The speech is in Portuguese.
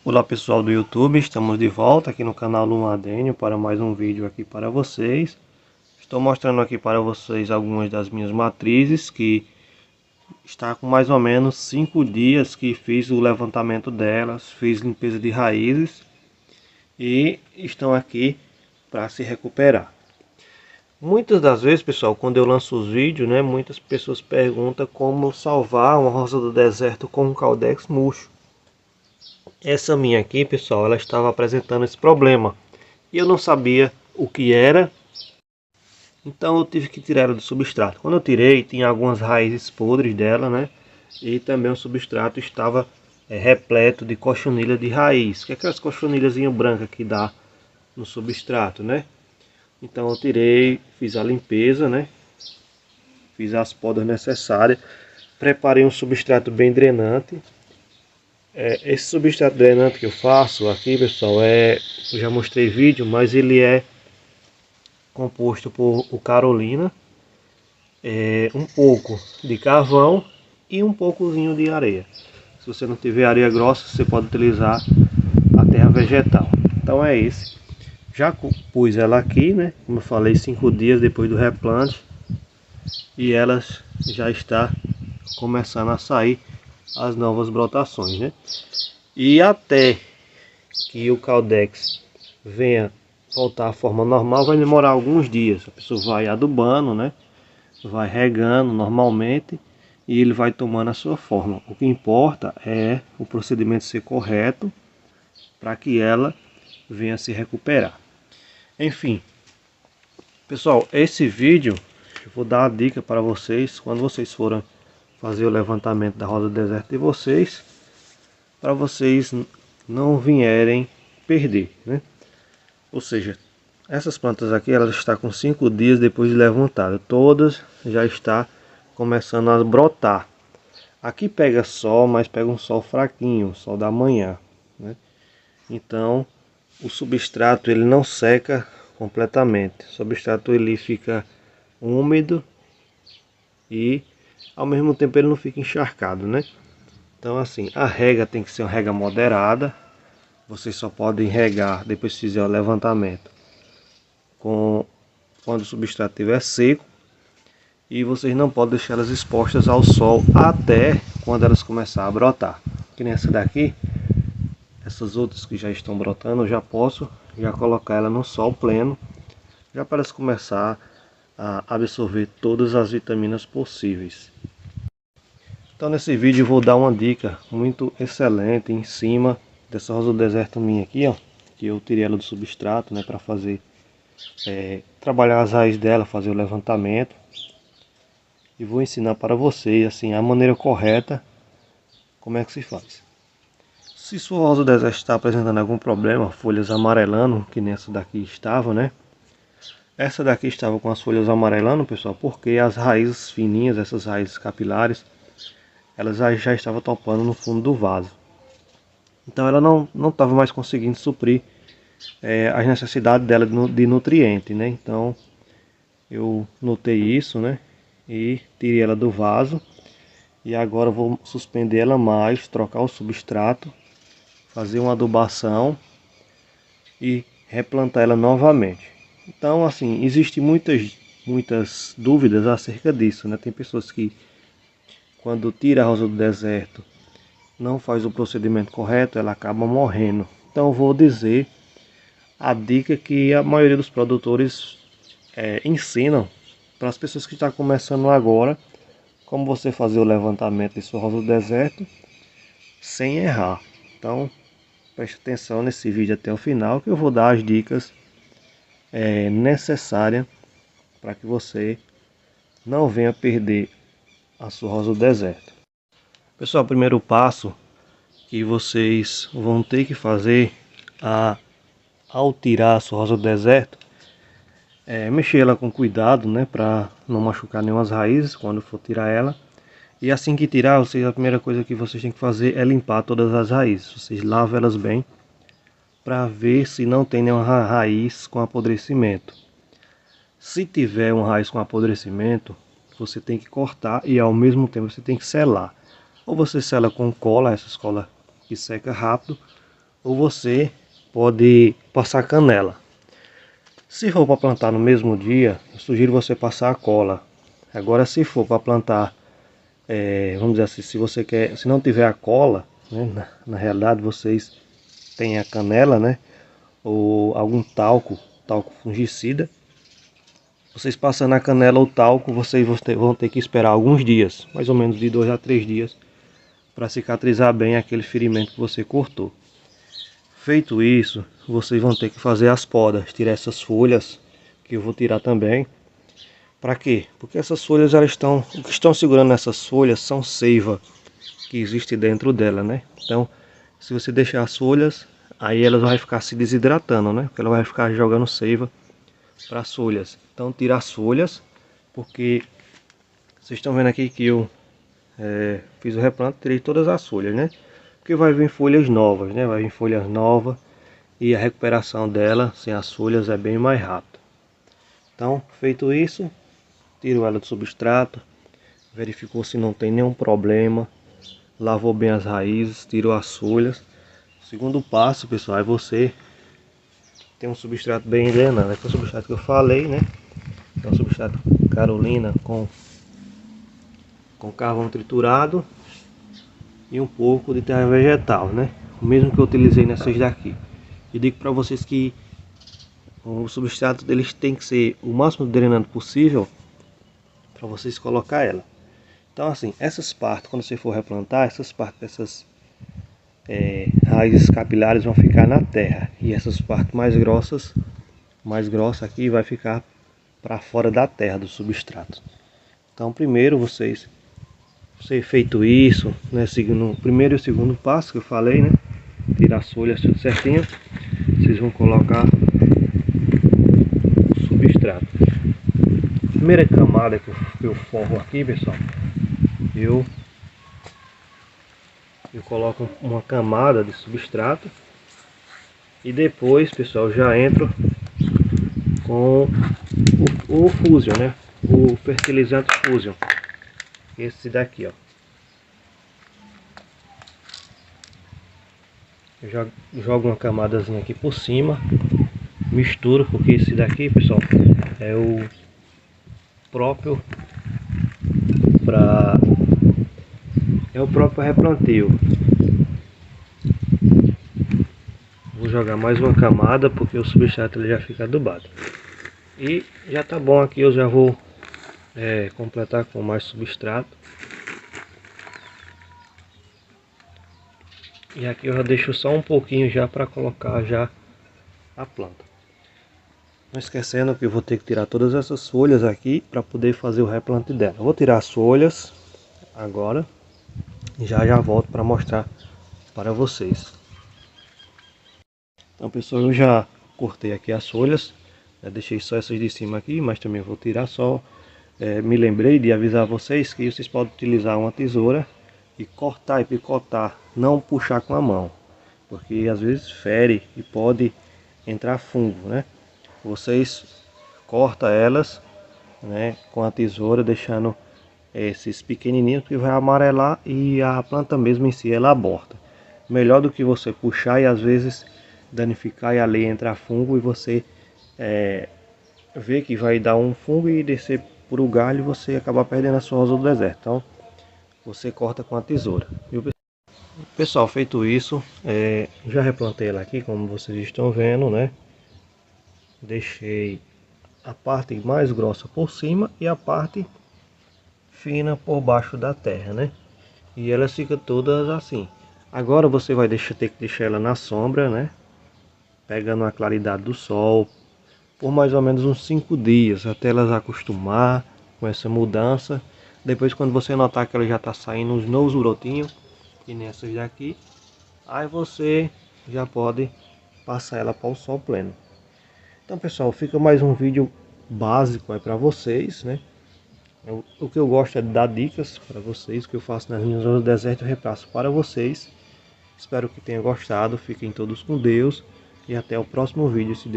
Olá pessoal do YouTube, estamos de volta aqui no canal Lumadênio para mais um vídeo aqui para vocês. Estou mostrando aqui para vocês algumas das minhas matrizes que está com mais ou menos 5 dias que fiz o levantamento delas, fiz limpeza de raízes e estão aqui para se recuperar. Muitas das vezes, pessoal, quando eu lanço os vídeos, muitas pessoas perguntam como salvar uma rosa do deserto com um Caldex murcho. Essa minha aqui, pessoal, ela estava apresentando esse problema e eu não sabia o que era, então eu tive que tirar ela do substrato. Quando eu tirei, tinha algumas raízes podres dela, e também o substrato estava repleto de cochonilha de raiz, que é aquelas cochonilhazinhas brancas que dá no substrato, Então eu tirei, fiz a limpeza, fiz as podas necessárias, preparei um substrato bem drenante. Esse substrato drenante que eu faço aqui, pessoal, eu já mostrei vídeo, mas ele é composto por o Carolina, um pouco de carvão e um poucozinho de areia. Se você não tiver areia grossa, você pode utilizar a terra vegetal. Então é esse. Já pus ela aqui, como eu falei, 5 dias depois do replante, e ela já está começando a sair as novas brotações, E até que o Caldex venha voltar à forma normal, vai demorar alguns dias. A pessoa vai adubando, vai regando normalmente e ele vai tomando a sua forma. O que importa é o procedimento ser correto para que ela venha se recuperar. Enfim, pessoal, esse vídeo eu vou dar a dica para vocês quando vocês forem fazer o levantamento da rosa do deserto de vocês, para vocês não vierem perder, Ou seja, essas plantas aqui, elas estão com 5 dias depois de levantada, todas já está começando a brotar. Aqui pega sol, mas pega um sol fraquinho, sol da manhã, Então, o substrato ele não seca completamente. O substrato ele fica úmido e ao mesmo tempo ele não fica encharcado, Então assim, a rega tem que ser uma rega moderada. Vocês só podem regar depois que fizer o levantamento quando o substrato estiver seco. E vocês não podem deixar elas expostas ao sol até quando elas começarem a brotar. Que nem essa daqui, essas outras que já estão brotando, eu já posso colocar ela no sol pleno, já para elas começar a absorver todas as vitaminas possíveis. Então nesse vídeo eu vou dar uma dica muito excelente em cima dessa rosa do deserto minha aqui, que eu tirei ela do substrato, para fazer trabalhar as raízes dela, fazer o levantamento, e vou ensinar para vocês assim a maneira correta como é que se faz. Se sua rosa do deserto está apresentando algum problema, folhas amarelando, que nessa daqui estava, Essa daqui estava com as folhas amarelando, pessoal, porque as raízes fininhas, essas raízes capilares, elas já estavam topando no fundo do vaso. Então ela não estava mais conseguindo suprir as necessidades dela de nutriente, Então eu notei isso, e tirei ela do vaso. E agora eu vou suspender ela mais, trocar o substrato, fazer uma adubação e replantar ela novamente. Então assim, existem muitas dúvidas acerca disso, Tem pessoas que quando tira a rosa do deserto não faz o procedimento correto, ela acaba morrendo. Então eu vou dizer a dica que a maioria dos produtores ensinam para as pessoas que estão começando agora, como você fazer o levantamento de sua rosa do deserto sem errar. Então preste atenção nesse vídeo até o final, que eu vou dar as dicas necessárias para que você não venha perder a sua rosa do deserto. Pessoal, o primeiro passo que vocês vão ter que fazer ao tirar a sua rosa do deserto é mexer ela com cuidado, para não machucar nenhumas raízes quando for tirar ela. E assim que tirar, a primeira coisa que vocês têm que fazer é limpar todas as raízes. Vocês lavam elas bem para ver se não tem nenhuma raiz com apodrecimento. Se tiver uma raiz com apodrecimento, você tem que cortar e ao mesmo tempo você tem que selar. Ou você sela com cola, essas colas que seca rápido, ou você pode passar canela. Se for para plantar no mesmo dia, eu sugiro você passar a cola. Agora, se for para plantar, vamos dizer assim, se você quer, se não tiver a cola, né, na realidade vocês têm a canela, né, ou algum talco fungicida. Vocês passando a canela ou talco, vocês vão ter que esperar alguns dias, mais ou menos de 2 a 3 dias, para cicatrizar bem aquele ferimento que você cortou. Feito isso, vocês vão ter que fazer as podas, tirar essas folhas, que eu vou tirar também. Para quê? Porque essas folhas, o que estão segurando essas folhas são seiva que existe dentro dela, né? Então, se você deixar as folhas, aí elas vão ficar se desidratando, né? Porque ela vai ficar jogando seiva para as folhas. Então, tira as folhas, porque vocês estão vendo aqui que eu fiz o replante, tirei todas as folhas, né? Porque vai vir folhas novas, né? Vai vir folhas novas e a recuperação dela sem as folhas é bem mais rápida. Então, feito isso, tiro ela do substrato, verificou se não tem nenhum problema, lavou bem as raízes, tirou as folhas. O segundo passo, pessoal, é você ter um substrato bem drenado. Esse é o substrato que eu falei, né? É um substrato Carolina com carvão triturado e um pouco de terra vegetal, né? O mesmo que eu utilizei nessas daqui. Eu digo para vocês que o substrato deles tem que ser o máximo drenado possível para vocês colocar ela. Então assim, essas partes, quando você for replantar, essas partes dessas raízes capilares vão ficar na terra e essas partes mais grossas aqui vai ficar para fora da terra, do substrato. Então primeiro você feito isso, né, seguindo o primeiro e o segundo passo que eu falei, né, tirar as folhas tudo certinho, vocês vão colocar o substrato. Primeira camada que eu forro aqui, pessoal, eu coloco uma camada de substrato e depois, pessoal, já entro com o Fusion, né, o fertilizante Fusion, esse daqui, ó. Eu já jogo uma camadazinha aqui por cima, misturo, porque esse daqui, pessoal, é o próprio replantio. Vou jogar mais uma camada porque o substrato ele já fica adubado. E já tá bom aqui, eu já vou completar com mais substrato. E aqui eu já deixo só um pouquinho já para colocar já a planta. Não esquecendo que eu vou ter que tirar todas essas folhas aqui para poder fazer o replante dela. Eu vou tirar as folhas agora e já volto para mostrar para vocês. Então, pessoal, eu já cortei aqui as folhas, deixei só essas de cima aqui, mas também vou tirar só. Me lembrei de avisar vocês que vocês podem utilizar uma tesoura e cortar e picotar, não puxar com a mão, porque às vezes fere e pode entrar fungo, né? Vocês cortam elas, né, com a tesoura, deixando esses pequenininhos, que vai amarelar e a planta mesmo em si ela aborta. Melhor do que você puxar e às vezes danificar e ali entrar fungo e você ver que vai dar um fungo e descer por o galho e você acabar perdendo a sua rosa do deserto. Então você corta com a tesoura. Pessoal, feito isso, já replantei ela aqui, como vocês estão vendo, né? Deixei a parte mais grossa por cima e a parte fina por baixo da terra, né? E elas ficam todas assim. Agora você vai ter que deixar ela na sombra, né? Pegando a claridade do sol por mais ou menos uns 5 dias, até elas acostumar com essa mudança. Depois, quando você notar que ela já está saindo uns novos brotinhos, que nessas daqui, aí você já pode passar ela para o sol pleno. Então, pessoal, fica mais um vídeo básico aí para vocês, né? O que eu gosto é de dar dicas para vocês, o que eu faço nas minhas zonas do deserto eu repasso para vocês. Espero que tenham gostado, fiquem todos com Deus e até o próximo vídeo, se Deus